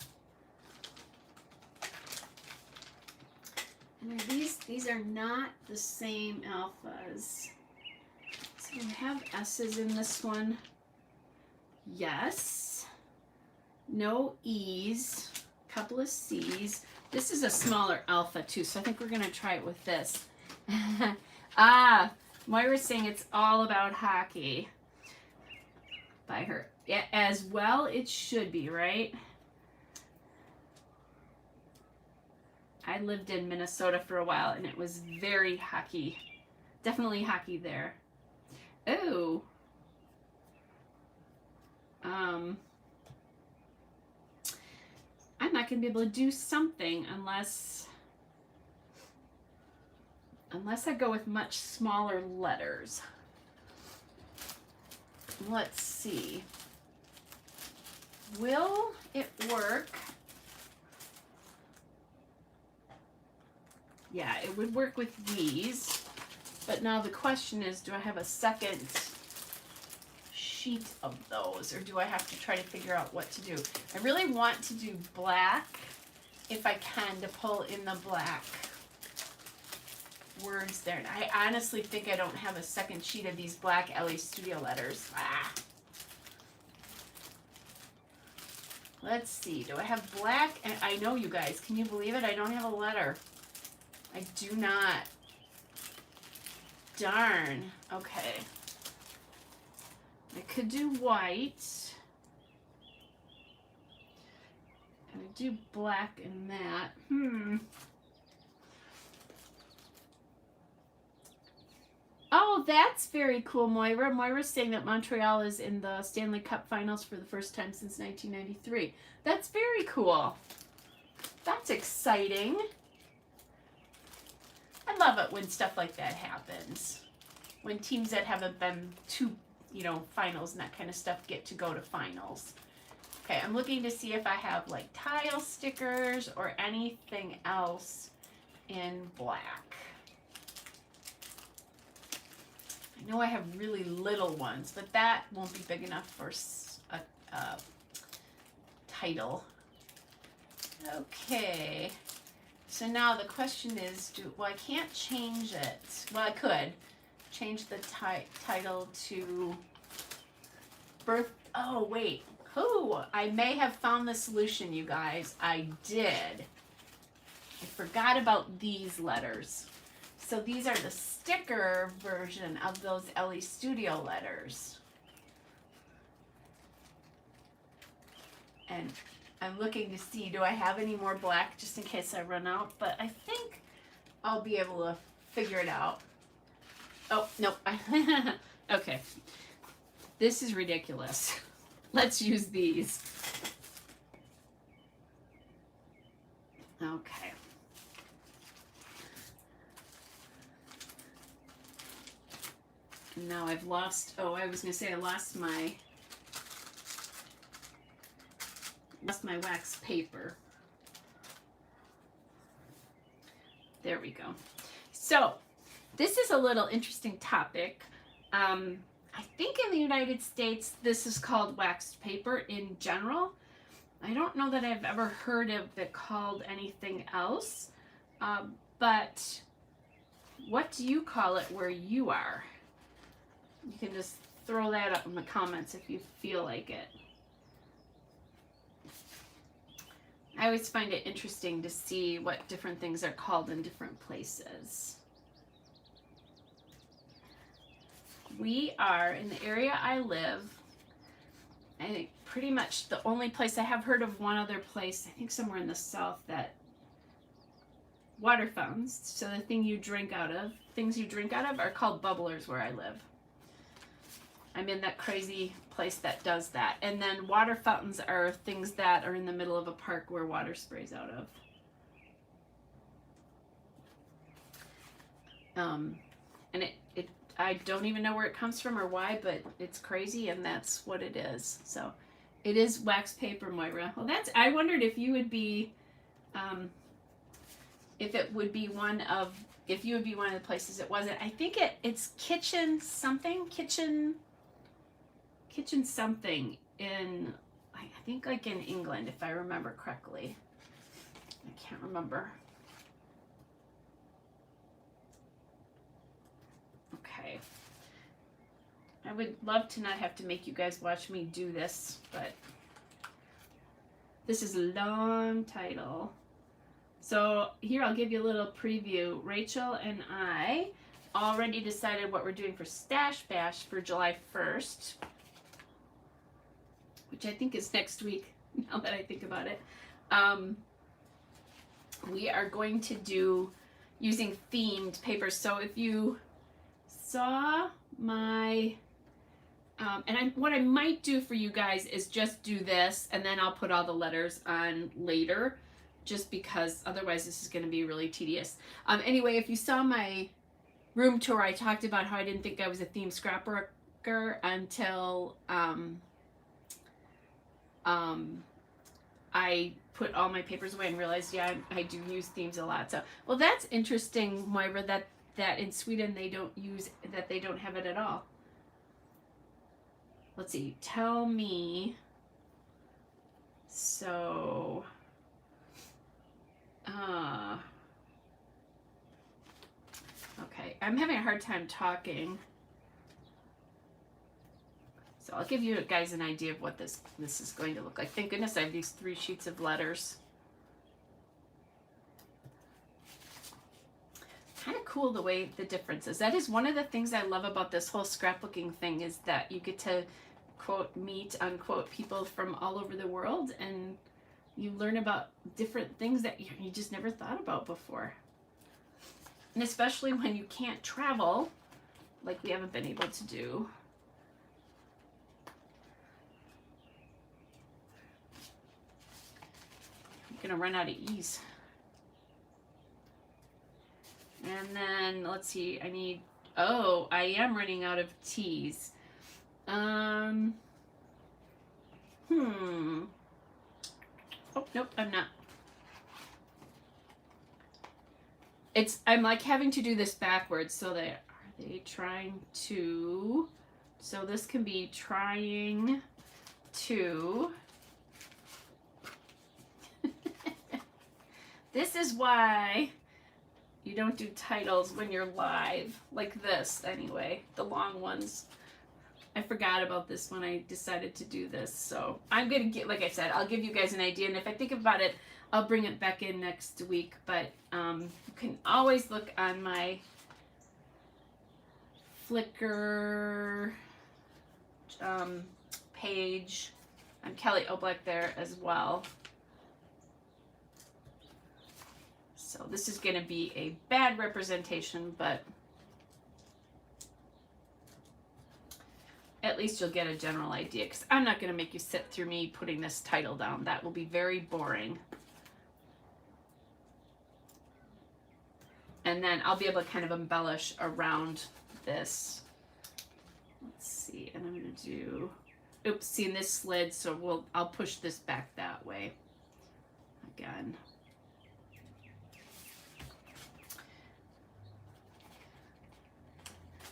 And these are not the same alphas. So I have S's in this one. Yes. No E's. Couple of C's. This is a smaller alpha too, so I think we're gonna try it with this. Moira's saying it's all about hockey. By her. Yeah, as well it should be, right? I lived in Minnesota for a while and it was very hockey. Definitely hockey there. Oh. I'm not going to be able to do something unless I go with much smaller letters. Let's see. Will it work? Yeah, it would work with these. But now the question is, do I have a second sheet of those, or do I have to try to figure out what to do? I really want to do black, if I can, to pull in the black words there. And I honestly think I don't have a second sheet of these black LA Studio letters. Let's see. Do I have black? And I know, you guys. Can you believe it? I don't have a letter. I do not. Darn. Okay. I could do white. And I do black in that. Oh, that's very cool, Moira. Moira's saying that Montreal is in the Stanley Cup Finals for the first time since 1993. That's very cool. That's exciting. I love it when stuff like that happens. When teams that haven't been to, finals and that kind of stuff get to go to finals. Okay, I'm looking to see if I have like tile stickers or anything else in black. I know I have really little ones, but that won't be big enough for a title. Okay, so now the question is, I can't change it. Well, I could change the title to birth. Oh, wait. I may have found the solution, you guys. I did. I forgot about these letters. So these are the sticker version of those LE Studio letters. And I'm looking to see, do I have any more black just in case I run out? But I think I'll be able to figure it out. Oh, no. Okay. This is ridiculous. Let's use these. Okay. Now I've lost, I was going to say I lost my wax paper. There we go. So, this is a little interesting topic. I think in the United States, this is called waxed paper in general. I don't know that I've ever heard of it called anything else, but what do you call it where you are? You can just throw that up in the comments if you feel like it. I always find it interesting to see what different things are called in different places. We are, in the area I live, I think pretty much the only place, I have heard of one other place, I think somewhere in the south, that water fountains, so the things you drink out of are called bubblers where I live. I'm in that crazy place that does that. And then water fountains are things that are in the middle of a park where water sprays out of. And I don't even know where it comes from or why, but it's crazy, and that's what it is. So it is wax paper, Moira. Well, I wondered if you would be, if you would be one of the places it wasn't. I think it's kitchen something in, I think like in England, if I remember correctly. I can't remember. Okay. I would love to not have to make you guys watch me do this, but this is a long title. So here, I'll give you a little preview. Rachel and I already decided what we're doing for Stash Bash for July 1st. Which I think is next week, now that I think about it. We are going to do using themed papers. So if you saw my, what I might do for you guys is just do this, and then I'll put all the letters on later, just because otherwise this is going to be really tedious. Anyway, if you saw my room tour, I talked about how I didn't think I was a theme scrapbooker until I put all my papers away and realized, yeah, I do use themes a lot. So, well, that's interesting, Moira, that in Sweden they don't have it at all. Let's see, tell me. So, okay, I'm having a hard time talking. So I'll give you guys an idea of what this is going to look like. Thank goodness I have these 3 sheets of letters. Kind of cool the way the difference is. That is one of the things I love about this whole scrapbooking thing, is that you get to, quote, meet, unquote, people from all over the world, and you learn about different things that you just never thought about before. And especially when you can't travel, like we haven't been able to do. Gonna run out of E's. And then let's see, I am running out of T's. Oh, nope, I'm not. I'm like having to do this backwards, so are they trying to, so this can be trying to. This is why you don't do titles when you're live, like this anyway, the long ones. I forgot about this when I decided to do this, so I'm going to get, like I said, I'll give you guys an idea, and if I think about it, I'll bring it back in next week, but you can always look on my Flickr page. I'm Kelly Oblak there as well. So this is going to be a bad representation, but at least you'll get a general idea, because I'm not going to make you sit through me putting this title down. That will be very boring. And then I'll be able to kind of embellish around this. Let's see, and I'm going to do, oops, see, this slid, so I'll push this back that way again.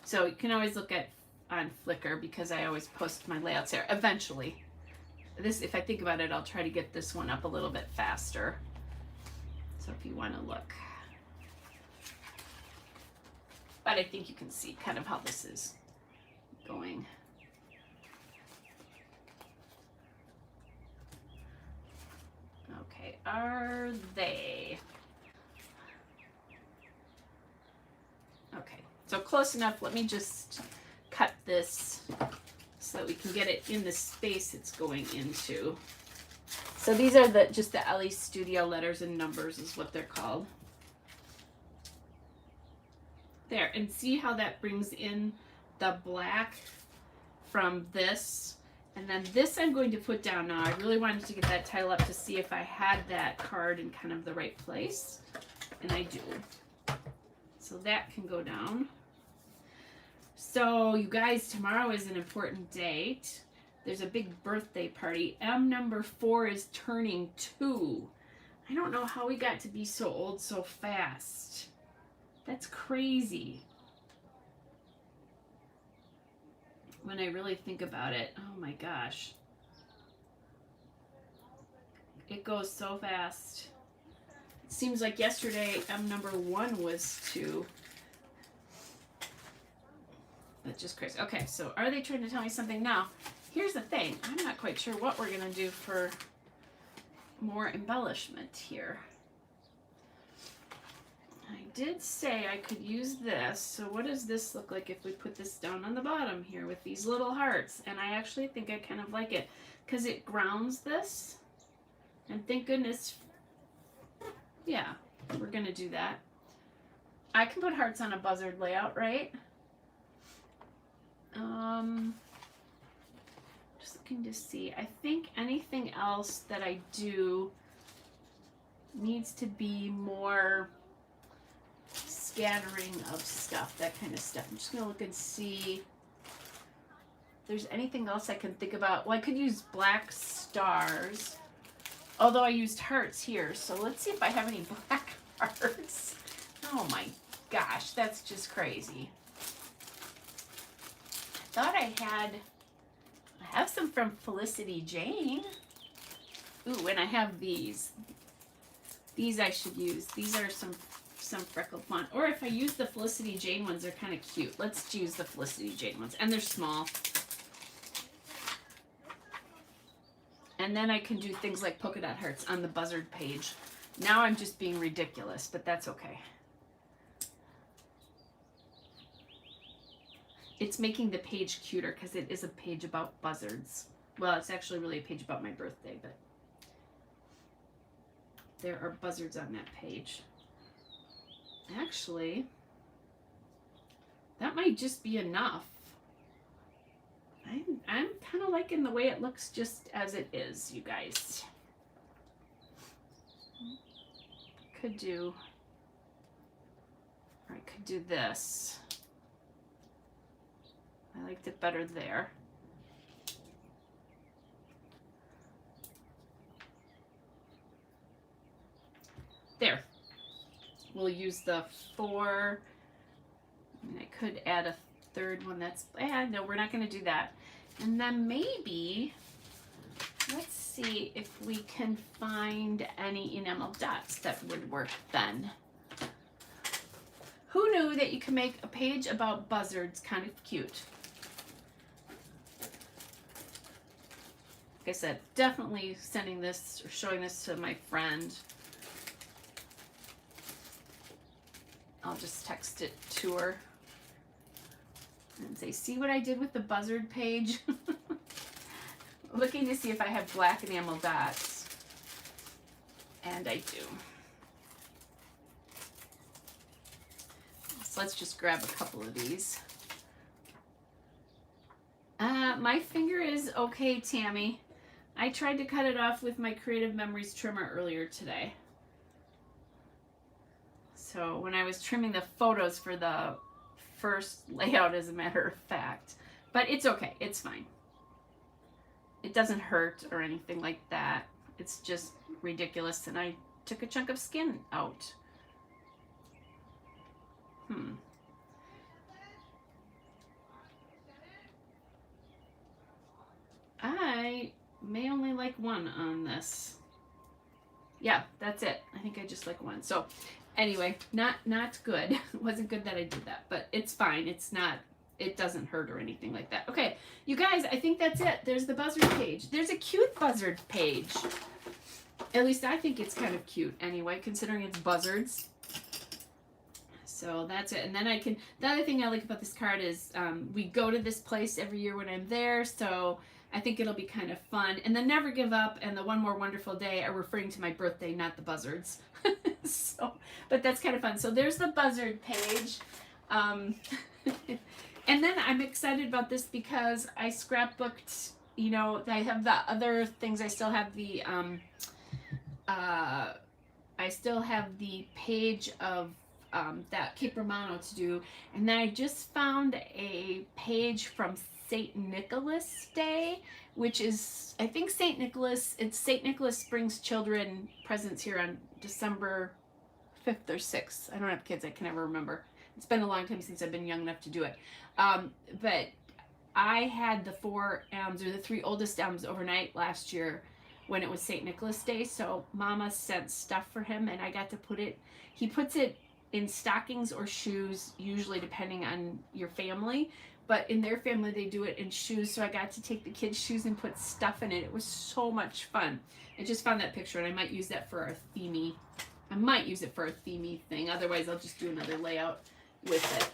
So you can always look on Flickr, because I always post my layouts there. Eventually, if I think about it, I'll try to get this one up a little bit faster. So if you want to look. but I think you can see kind of how this is going. Okay, are they? Okay, so close enough. Let me just cut this so that we can get it in the space it's going into. So these are just the LE Studio letters and numbers is what they're called. There, and see how that brings in the black from this. And then this I'm going to put down now. I really wanted to get that title up to see if I had that card in kind of the right place. And I do. So that can go down. So you guys, tomorrow is an important date. There's a big birthday party. M number 4 is turning 2. I don't know how we got to be so old so fast. That's crazy. When I really think about it, oh my gosh. It goes so fast. It seems like yesterday M number 1 was 2. That's just crazy. Okay, so are they trying to tell me something now? Here's the thing. I'm not quite sure what we're going to do for more embellishment here. I did say I could use this. So what does this look like if we put this down on the bottom here with these little hearts? And I actually think I kind of like it because it grounds this. And thank goodness, yeah, we're going to do that. I can put hearts on a buzzard layout, right? Just looking to see. I think anything else that I do needs to be more scattering of stuff, that kind of stuff. I'm just going to look and see if there's anything else I can think about. Well, I could use black stars, although I used hearts here. So let's see if I have any black hearts. Oh my gosh, that's just crazy. Thought I have some from Felicity Jane. Ooh, and I have these. These I should use. These are some freckled font. Or if I use the Felicity Jane ones, they're kind of cute. Let's use the Felicity Jane ones. And they're small. And then I can do things like polka dot hearts on the buzzard page. Now I'm just being ridiculous, but that's okay. It's making the page cuter because it is a page about buzzards. Well, it's actually really a page about my birthday, but there are buzzards on that page. Actually, that might just be enough. I'm kind of liking the way it looks just as it is, you guys. Could do, or I could do this. I liked it better there. There. We'll use the 4. I mean, I could add a third one. That's, no, we're not going to do that. And then maybe, let's see if we can find any enamel dots that would work then. Who knew that you can make a page about buzzards kind of cute? Like I said, definitely sending this or showing this to my friend. I'll just text it to her and say, see what I did with the buzzard page? Looking to see if I have black enamel dots. And I do. So let's just grab a couple of these. My finger is okay, Tammy. I tried to cut it off with my Creative Memories trimmer earlier today. So when I was trimming the photos for the first layout, as a matter of fact. But it's okay. It's fine. It doesn't hurt or anything like that. It's just ridiculous. And I took a chunk of skin out. I may only like one on this. Yeah, that's it. I think I just like one. So anyway, not good. It wasn't good that I did that, but it's fine. It's not, it doesn't hurt or anything like that. Okay, you guys, I think that's it. There's the buzzard page. There's a cute buzzard page. At least I think it's kind of cute anyway, considering it's buzzards. So that's it. And then I can, the other thing I like about this card is we go to this place every year when I'm there. So I think it'll be kind of fun. And the Never Give Up and the One More Wonderful Day are referring to my birthday, not the buzzards. So, but that's kind of fun. So there's the buzzard page. And then I'm excited about this because I scrapbooked, you know, I have the other things. I still have the, page of that Cape Romano to do. And then I just found a page from St. Nicholas Day, which is, I think St. Nicholas brings children presents here on December 5th or 6th. I don't have kids, I can never remember. It's been a long time since I've been young enough to do it. But I had the 4 M's, or the 3 oldest M's, overnight last year when it was St. Nicholas Day. So Mama sent stuff for him, and I got to put it, he puts it in stockings or shoes, usually depending on your family. But in their family, they do it in shoes. So I got to take the kids' shoes and put stuff in it. It was so much fun. I just found that picture, and I might use that for our themey. I might use it for a themey thing. Otherwise, I'll just do another layout with it.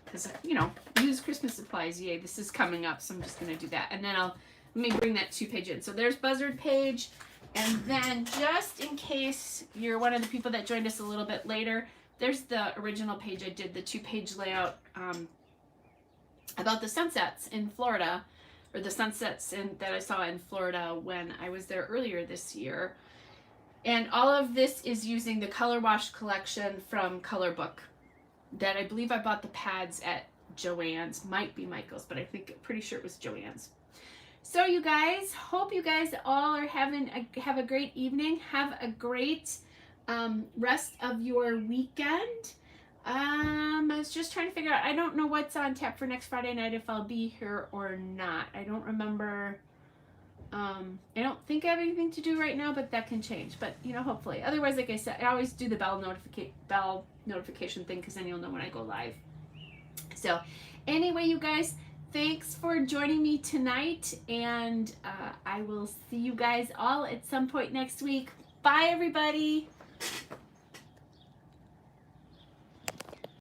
Because, you know, use Christmas supplies. Yay, this is coming up, so I'm just going to do that. And then let me bring that 2-page in. So there's buzzard page. And then just in case you're one of the people that joined us a little bit later, there's the original page. I did the 2-page layout about the sunsets in Florida, or the sunsets that I saw in Florida when I was there earlier this year. And all of this is using the Color Wash collection from Color Book that I believe I bought the pads at Joann's. Might be Michael's, but pretty sure it was Joann's. So you guys, hope you guys all are have a great evening. Have a great rest of your weekend. I was just trying to figure out, I don't know what's on tap for next Friday night, if I'll be here or not. I don't remember. I don't think I have anything to do right now, but that can change. But, you know, hopefully. Otherwise, like I said, I always do the bell notification thing, because then you'll know when I go live. So, anyway, you guys, thanks for joining me tonight, and I will see you guys all at some point next week. Bye, everybody.